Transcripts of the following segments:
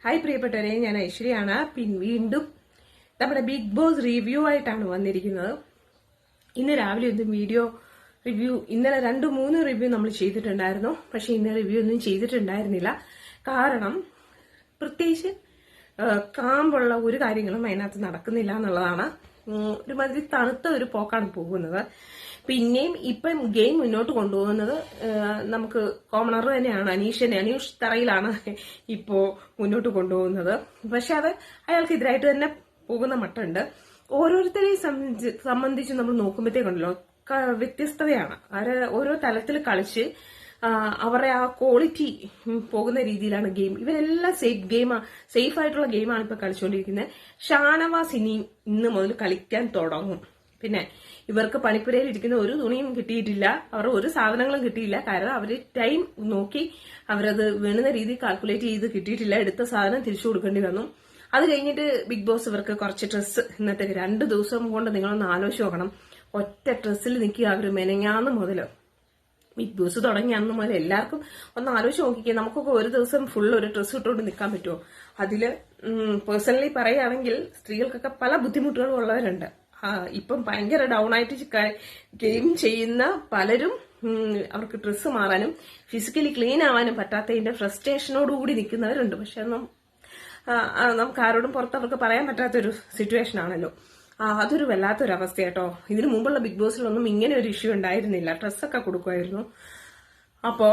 Hi പ്രിയപ്പെട്ടവരെ, ഞാൻ ഐശ്വര്യാണ്. വീണ്ടും നമ്മുടെ ബിഗ് ബോസ് റിവ്യൂ ആയിട്ടാണ് വന്നിരിക്കുന്നത്. ഇന്ന് രാവിലെ ഒന്നും വീഡിയോ റിവ്യൂ, ഇന്നലെ 2-3 റിവ്യൂ നമ്മൾ ചെയ്തിട്ടുണ്ടായിരുന്നു. പക്ഷെ ഇന്ന് റിവ്യൂ ഒന്നും ചെയ്തിട്ടുണ്ടായിരുന്നില്ല. കാരണം പ്രത്യേകിച്ച് കാമ്പുള്ള ഒരു കാര്യങ്ങളും അതിനകത്ത് നടക്കുന്നില്ല എന്നുള്ളതാണ്. ഒരുമാതിരി തണുത്ത ഒരു പോക്കാണ് പോകുന്നത്. പിന്നെയും ഇപ്പം ഗെയിം മുന്നോട്ട് കൊണ്ടുപോകുന്നത് നമുക്ക് കോമണർ തന്നെയാണ്. അനീഷ് തറയിലാണ് ഇപ്പോ മുന്നോട്ട് കൊണ്ടുപോകുന്നത്. പക്ഷെ അത് അയാൾക്കെതിരായിട്ട് തന്നെ പോകുന്ന മട്ടുണ്ട്. ഓരോരുത്തരെയും സംബന്ധിച്ച് നമ്മൾ നോക്കുമ്പോഴത്തേക്കുണ്ടല്ലോ വ്യത്യസ്തതയാണ്. ഓരോ തലത്തിൽ കളിച്ച് അവരുടെ ആ ക്വാളിറ്റി പോകുന്ന രീതിയിലാണ് ഗെയിം. ഇവരെല്ലാം സേഫ് ആയിട്ടുള്ള ഗെയിമാണ് ഇപ്പൊ കളിച്ചുകൊണ്ടിരിക്കുന്നത്. ഷാനവാസ് ഇന്ന് മുതൽ കളിക്കാൻ തുടങ്ങും. പിന്നെ ഇവർക്ക് പണിപ്പുരയിൽ ഇരിക്കുന്ന ഒരു തുണിയും കിട്ടിയിട്ടില്ല, അവരുടെ ഒരു സാധനങ്ങളും കിട്ടിയില്ല. കാരണം അവര് ടൈം നോക്കി അവരത് വേണ്ടുന്ന രീതിയിൽ കാൽക്കുലേറ്റ് ചെയ്ത് കിട്ടിയിട്ടില്ല. എടുത്ത സാധനം തിരിച്ചു കൊടുക്കേണ്ടി വന്നു. അത് കഴിഞ്ഞിട്ട് ബിഗ് ബോസ് ഇവർക്ക് കുറച്ച് ഡ്രസ്സ്, ഇന്നത്തെ 2 ദിവസം കൊണ്ട് നിങ്ങളൊന്ന് ആലോചിച്ച് നോക്കണം. ഒറ്റ ഡ്രസ്സിൽ നിൽക്കുക അവര് മെനങ്ങാന്ന് മുതല്. ബിഗ് ബോസ് തുടങ്ങി അന്ന് മുതൽ എല്ലാവർക്കും ഒന്ന് ആലോചിച്ച് നോക്കിക്കേ. നമുക്കൊക്കെ ഒരു ദിവസം ഫുൾ ഒരു ഡ്രസ്സ് ഇട്ടുകൊണ്ട് നിൽക്കാൻ പറ്റുമോ? അതില് പേഴ്സണലി പറയുകയാണെങ്കിൽ സ്ത്രീകൾക്കൊക്കെ പല ബുദ്ധിമുട്ടുകളും ഉള്ളവരുണ്ട്. ഇപ്പം ഭയങ്കര ഡൗൺ ആയിട്ട് ഗെയിം ചെയ്യുന്ന പലരും അവർക്ക് ഡ്രസ്സ് മാറാനും ഫിസിക്കലി ക്ലീൻ ആവാനും പറ്റാത്തതിന്റെ ഫ്രസ്ട്രേഷനോടുകൂടി നിൽക്കുന്നവരുണ്ട്. പക്ഷെ ഒന്നും നമുക്ക് ആരോടും പുറത്ത് അവർക്ക് പറയാൻ പറ്റാത്തൊരു സിറ്റുവേഷൻ ആണല്ലോ. അതൊരു വല്ലാത്തൊരു അവസ്ഥ കേട്ടോ. ഇതിനു മുമ്പുള്ള ബിഗ് ബോസിലൊന്നും ഇങ്ങനെ ഒരു ഇഷ്യൂ ഉണ്ടായിരുന്നില്ല. ഡ്രസ്സൊക്കെ കൊടുക്കുമായിരുന്നു. അപ്പോ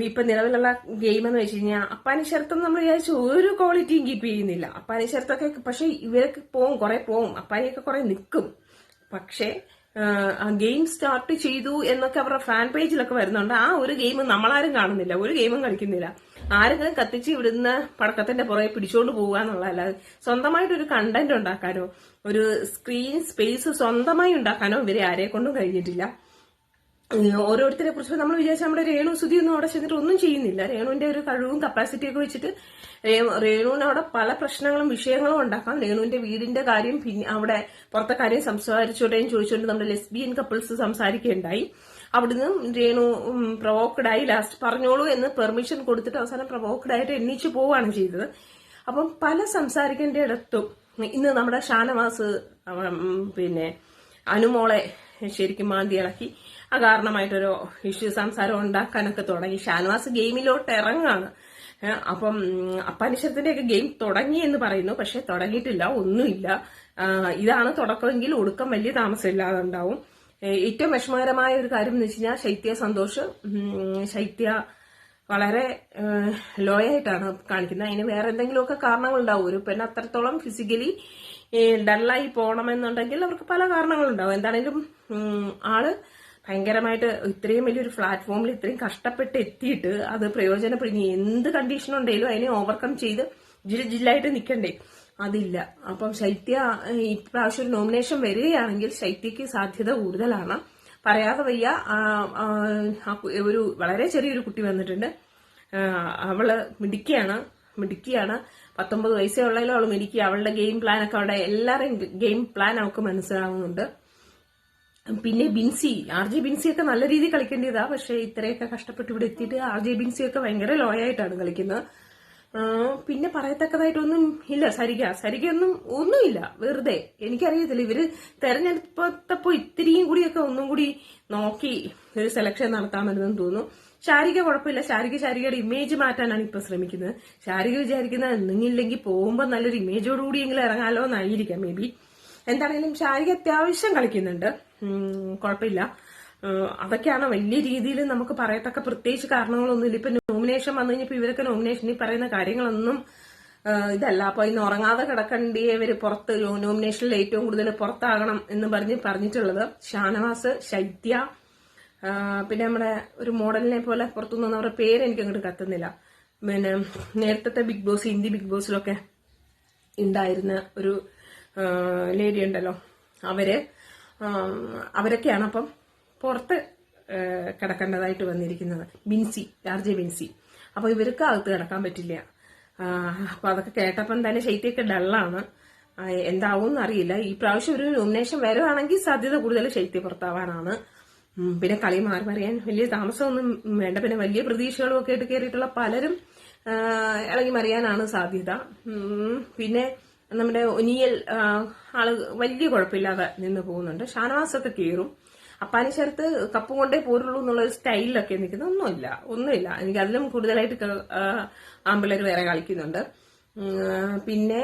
ഇപ്പൊ നിലവിലുള്ള ഗെയിം എന്ന് വെച്ച് കഴിഞ്ഞാൽ അപ്പാനി ശരത്തൊന്നും നമ്മൾ വിചാരിച്ചു ഒരു ക്വാളിറ്റിയും കീപ്പ് ചെയ്യുന്നില്ല. അപ്പാനി ശരത്തൊക്കെ പക്ഷെ ഇവരൊക്കെ കുറെ പോവും, അപ്പാനിയൊക്കെ കുറെ നിൽക്കും. പക്ഷെ ആ ഗെയിം സ്റ്റാർട്ട് ചെയ്തു എന്നൊക്കെ അവരുടെ ഫാൻ പേജിലൊക്കെ വരുന്നുണ്ട്. ആ ഒരു ഗെയിം നമ്മളാരും കാണുന്നില്ല, ഒരു ഗെയിമും കളിക്കുന്നില്ല. ആരെങ്കിലും കത്തിച്ച് ഇവിടുന്ന് പടക്കത്തിന്റെ പുറകെ പിടിച്ചോണ്ട് പോവുക എന്നുള്ളതല്ലാതെ സ്വന്തമായിട്ടൊരു കണ്ടന്റ് ഉണ്ടാക്കാനോ ഒരു സ്ക്രീൻ സ്പേസ് സ്വന്തമായി ഉണ്ടാക്കാനോ ഇവരെ ആരെ കൊണ്ടും കഴിഞ്ഞിട്ടില്ല. ഓരോരുത്തരെ കുറിച്ച് നമ്മൾ വിചാരിച്ച നമ്മുടെ രേണു സുധി ഒന്നും അവിടെ ചെന്നിട്ട് ഒന്നും ചെയ്യുന്നില്ല. രേണുവിന്റെ ഒരു കഴിവും കപ്പാസിറ്റിയൊക്കെ വെച്ചിട്ട് രേണുവിന് അവിടെ പല പ്രശ്നങ്ങളും വിഷയങ്ങളും ഉണ്ടാക്കാം. രേണുവിന്റെ വീടിന്റെ കാര്യം, പിന്നെ അവിടെ പുറത്തെ കാര്യം സംസാരിച്ചോട്ടേയും ചോദിച്ചുകൊണ്ട് നമ്മുടെ ലെസ്ബിയൻ കപ്പിൾസ് സംസാരിക്കുകയുണ്ടായി. അവിടുന്ന് രേണു പ്രൊവോക്ഡായി ലാസ്റ്റ് പറഞ്ഞോളൂ എന്ന് പെർമിഷൻ കൊടുത്തിട്ട് അവസാനം പ്രൊവോക്ഡായിട്ട് എണ്ണീച്ചു പോവുകയാണ് ചെയ്തത്. അപ്പം പല സംസാരിക്കേണ്ട ഇടത്തും ഇന്ന് നമ്മുടെ ഷാനവാസ് പിന്നെ അനുമോളെ ശരിക്കും മാന്തി ഇളക്കി അകാരണമായിട്ടൊരു ഇഷ്യൂ സംസാരം ഉണ്ടാക്കാനൊക്കെ തുടങ്ങി. ഷാനവാസ് ഗെയിമിലോട്ട് ഇറങ്ങാണ്. അപ്പം അപ്പാനിശത്തിന്റെ ഒക്കെ ഗെയിം തുടങ്ങി എന്ന് പറയുന്നു. പക്ഷെ തുടങ്ങിയിട്ടില്ല, ഒന്നുമില്ല. ഇതാണ് തുടക്കമെങ്കിൽ ഒടുക്കം വലിയ താമസമില്ലാതെ ഉണ്ടാവും. ഏറ്റവും വിഷമകരമായ ഒരു കാര്യം എന്ന് വെച്ച് കഴിഞ്ഞാൽ ശൈത്യ സന്തോഷ്, ശൈത്യ വളരെ ലോ ആയിട്ടാണ് കാണിക്കുന്നത്. അതിന് വേറെ എന്തെങ്കിലുമൊക്കെ കാരണങ്ങളുണ്ടാവും. ഒരു പെണ്ണ് അത്രത്തോളം ഫിസിക്കലി ഡള്ളായി പോകണമെന്നുണ്ടെങ്കിൽ അവർക്ക് പല കാരണങ്ങളുണ്ടാവും. എന്താണെങ്കിലും ആള് ഭയങ്കരമായിട്ട് ഇത്രയും വലിയൊരു പ്ലാറ്റ്ഫോമിൽ ഇത്രയും കഷ്ടപ്പെട്ട് എത്തിയിട്ട് അത് പ്രയോജനപ്പെടുത്തി എന്ത് കണ്ടീഷൻ ഉണ്ടെങ്കിലും അതിനെ ഓവർകം ചെയ്ത് ജില്ലായിട്ട് നിൽക്കണ്ടേ? അതില്ല. അപ്പം ശൈത്യ ഇപ്രാവശ്യം ഒരു നോമിനേഷൻ വരികയാണെങ്കിൽ ശൈത്യക്ക് സാധ്യത കൂടുതലാണ്. പറയാതെ വയ്യ. ഒരു വളരെ ചെറിയൊരു കുട്ടി വന്നിട്ടുണ്ട്. അവള് മിടുക്കിയാണ്. 19 വയസ്സേ ഉള്ളതിലും അവള് മിടുക്കി. അവളുടെ ഗെയിം പ്ലാൻ ഒക്കെ അവിടെ എല്ലാവരുടെയും ഗെയിം പ്ലാൻ അവൾക്ക് മനസ്സിലാവുന്നുണ്ട്. പിന്നെ ബിൻസി, RJ ബിൻസിയൊക്കെ നല്ല രീതിയിൽ കളിക്കേണ്ടതാ. പക്ഷെ ഇത്രയൊക്കെ കഷ്ടപ്പെട്ട് ഇവിടെ എത്തിയിട്ട് RJ ബിൻസിയൊക്കെ ഭയങ്കര ലോ ആയിട്ടാണ് കളിക്കുന്നത്. പിന്നെ പറയത്തക്കതായിട്ടൊന്നും ഇല്ല. സരികയൊന്നും ഒന്നുമില്ല, വെറുതെ. എനിക്കറിയത്തില്ല, ഇവര് തെരഞ്ഞെടുപ്പത്തപ്പോ ഇത്തിരിയും കൂടിയൊക്കെ ഒന്നും കൂടി നോക്കി ഒരു സെലക്ഷൻ നടത്താമെന്ന് തോന്നുന്നു. ശാരിക കുഴപ്പമില്ല. ശാരികയുടെ ഇമേജ് മാറ്റാനാണ് ഇപ്പൊ ശ്രമിക്കുന്നത്. ശാരിക വിചാരിക്കുന്നത് എന്തെങ്കിലും പോകുമ്പോ നല്ലൊരു ഇമേജോടുകൂടിയെങ്കിലും ഇറങ്ങാലോ എന്നായിരിക്കാം മേ ബി. എന്താണെങ്കിലും ശാരിക അത്യാവശ്യം കളിക്കുന്നുണ്ട്, കുഴപ്പമില്ല. അതൊക്കെയാണ് വലിയ രീതിയിൽ നമുക്ക് പറയത്തക്ക പ്രത്യേകിച്ച് കാരണങ്ങളൊന്നുമില്ല. ഇപ്പൊ നോമിനേഷൻ വന്നു കഴിഞ്ഞപ്പോ ഇവരൊക്കെ നോമിനേഷനിൽ പറയുന്ന കാര്യങ്ങളൊന്നും ഇതല്ല. അപ്പൊ ഇന്ന് ഉറങ്ങാതെ കിടക്കണ്ടേ ഇവര് പുറത്ത് നോമിനേഷനിൽ ഏറ്റവും കൂടുതൽ പുറത്താകണം എന്ന് പറഞ്ഞിട്ടുള്ളത് ഷാനവാസ്, ശൈത്യ, പിന്നെ നമ്മുടെ ഒരു മോഡലിനെ പോലെ പുറത്തുനിന്ന് അവരുടെ പേര് എനിക്ക് അങ്ങോട്ട് കത്തുന്നില്ല. പിന്നെ നേരത്തെ ബിഗ് ബോസ്, ഹിന്ദി ബിഗ് ബോസിലൊക്കെ ഉണ്ടായിരുന്ന ഒരു ലേഡി ഉണ്ടല്ലോ, അവരൊക്കെയാണ് അപ്പം പുറത്ത് കിടക്കേണ്ടതായിട്ട് വന്നിരിക്കുന്നത്. RJ ബിൻസി. അപ്പൊ ഇവർക്ക് അകത്ത് കിടക്കാൻ പറ്റില്ല. അപ്പൊ അതൊക്കെ കേട്ടപ്പം തന്നെ ശൈത്യയൊക്കെ ഡള്ളാണ്. എന്താവും അറിയില്ല. ഈ പ്രാവശ്യം ഒരു നോമിനേഷൻ വരുവാണെങ്കിൽ സാധ്യത കൂടുതൽ ശൈത്യ പുറത്താവാനാണ്. പിന്നെ കളി മാറി പറയാൻ വലിയ താമസമൊന്നും വേണ്ട. പിന്നെ വലിയ പ്രതീക്ഷകളും ഒക്കെ ആയിട്ട് കയറിയിട്ടുള്ള പലരും ഇളകി മറിയാനാണ് സാധ്യത. പിന്നെ നമ്മുടെ ഒനിയൽ ആള് വലിയ കുഴപ്പമില്ലാതെ നിന്ന് പോകുന്നുണ്ട്. ഷാനവാസൊക്കെ കയറും. അപ്പാനി ശരത്ത് കപ്പും കൊണ്ടേ പോരുള്ളൂ എന്നുള്ള ഒരു സ്റ്റൈലിലൊക്കെ നിൽക്കുന്നത് ഒന്നുമില്ല. എനിക്ക് അതിലും കൂടുതലായിട്ട് ആമ്പിള്ളേർ വേറെ കളിക്കുന്നുണ്ട്. പിന്നെ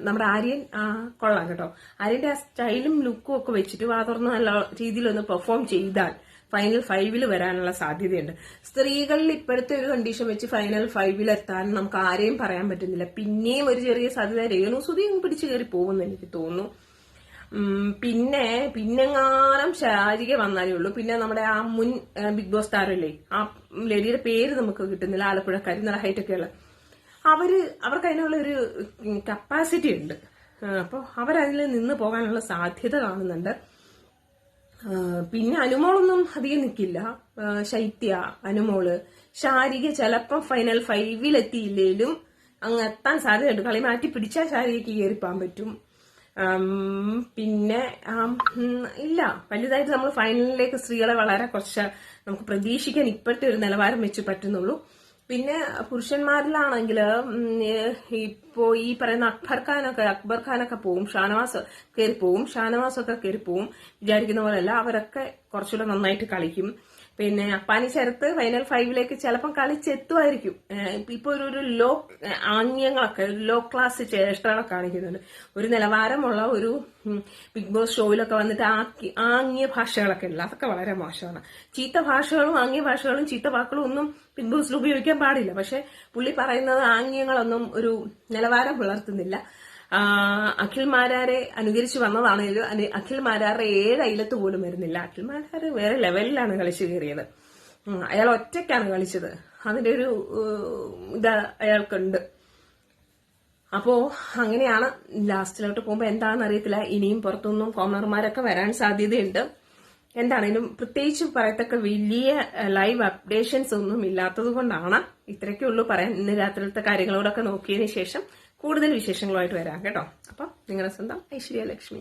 നമ്മുടെ ആര്യൻ കൊള്ളാം കേട്ടോ. ആര്യന്റെ ആ സ്റ്റൈലും ലുക്കും ഒക്കെ വെച്ചിട്ട് തുറന്ന് നല്ല രീതിയിലൊന്ന് പെർഫോം ചെയ്താൽ ഫൈനൽ 5 വരാനുള്ള സാധ്യതയുണ്ട്. സ്ത്രീകളിൽ ഇപ്പോഴത്തെ ഒരു കണ്ടീഷൻ വെച്ച് ഫൈനൽ 5 എത്താൻ നമുക്ക് ആരെയും പറയാൻ പറ്റുന്നില്ല. പിന്നെയും ഒരു ചെറിയ സാധ്യത രേണുസുതി പിടിച്ചു കയറി പോകുമെന്ന് എനിക്ക് തോന്നുന്നു. പിന്നെങ്ങാനും ശാരിക വന്നാലേ ഉള്ളൂ. പിന്നെ നമ്മുടെ ആ മുൻ ബിഗ് ബോസ് താരല്ലേ, ആ ലേഡിയുടെ പേര് നമുക്ക് കിട്ടുന്നില്ല, ആലപ്പുഴക്കാരി, നല്ല ഹൈറ്റ് ഒക്കെ ഉള്ള അവർക്ക് അതിനുള്ള ഒരു കപ്പാസിറ്റി ഉണ്ട്. അപ്പോൾ അവരതിൽ നിന്ന് പോകാനുള്ള സാധ്യത കാണുന്നുണ്ട്. പിന്നെ അനുമോളൊന്നും അധികം നിൽക്കില്ല. ശൈത്യ, അനുമോള്, ശാരിക ചിലപ്പം ഫൈനൽ 5 എത്തിയില്ലേലും അങ്ങ് എത്താൻ സാധ്യതയുണ്ട്. കളി മാറ്റി പിടിച്ചാൽ ശാരികയ്ക്ക് കയറിപ്പോകാൻ പറ്റും. പിന്നെ ഇല്ല, വലുതായിട്ട് നമ്മൾ ഫൈനലിലേക്ക് സ്ത്രീകളെ വളരെ കുറച്ച് നമുക്ക് പ്രതീക്ഷിക്കാൻ ഇപ്പോഴത്തെ ഒരു നിലവാരം വെച്ച് പറ്റുന്നുള്ളൂ. പിന്നെ പുരുഷന്മാരിലാണെങ്കിൽ ഇപ്പോ ഈ പറയുന്ന അക്ബർ ഖാനൊക്കെ പോവും, ഷാനവാസ് കയറി പോവും, ഷാനവാസൊക്കെ കയറി പോവും. വിചാരിക്കുന്ന പോലെയല്ല, അവരൊക്കെ കുറച്ചുകൂടെ നന്നായിട്ട് കളിക്കും. പിന്നെ അപ്പാനി ശരത്ത് ഫൈനൽ 5 ചിലപ്പം കളിച്ചെത്തുമായിരിക്കും. ഇപ്പൊ ഒരു ലോ ആംഗ്യങ്ങളൊക്കെ, ലോ ക്ലാസ് ചേഷ്ടകളൊക്കെ കാണിക്കുന്നുണ്ട്. ഒരു നിലവാരമുള്ള ഒരു ബിഗ് ബോസ് ഷോയിലൊക്കെ വന്നിട്ട് ആംഗ്യ ഭാഷകളൊക്കെ ഉള്ള അതൊക്കെ വളരെ മോശമാണ്. ചീത്ത ഭാഷകളും ആംഗ്യ ഭാഷകളും ചീത്ത വാക്കുകളും ഒന്നും ബിഗ് ബോസിൽ ഉപയോഗിക്കാൻ പാടില്ല. പക്ഷെ പുള്ളി പറയുന്നത് ആംഗ്യങ്ങളൊന്നും ഒരു നിലവാരം പുലർത്തുന്നില്ല. അഖിൽ മാരാരെ അനുകരിച്ച് വന്നതാണെങ്കിലും അഖിൽ മാരാറെ 7 അയലത്ത് പോലും വരുന്നില്ല. അഖിൽ മാരാറ് വേറെ ലെവലിലാണ് കളിച്ചു കയറിയത്. അയാൾ ഒറ്റയ്ക്കാണ് കളിച്ചത്. അതിന്റെ ഒരു അയാൾക്കുണ്ട്. അപ്പോ അങ്ങനെയാണ്. ലാസ്റ്റിലോട്ട് പോകുമ്പോ എന്താണെന്ന് അറിയത്തില്ല. ഇനിയും പുറത്തുനിന്നും കോമണർമാരൊക്കെ വരാൻ സാധ്യതയുണ്ട്. എന്താണേലും പ്രത്യേകിച്ച് പറയത്തക്ക വലിയ ലൈവ് അപ്ഡേഷൻസ് ഒന്നും ഇല്ലാത്തത് കൊണ്ടാണ് ഇത്രയൊക്കെ ഉള്ളൂ പറയാൻ. ഇന്ന് രാത്രിയിലത്തെ കാര്യങ്ങളോടൊക്കെ നോക്കിയതിന് ശേഷം കൂടുതൽ വിശേഷങ്ങളുമായിട്ട് വരാം കേട്ടോ. അപ്പം നിങ്ങളുടെ സ്വന്തം ഐശ്വര്യ ലക്ഷ്മി.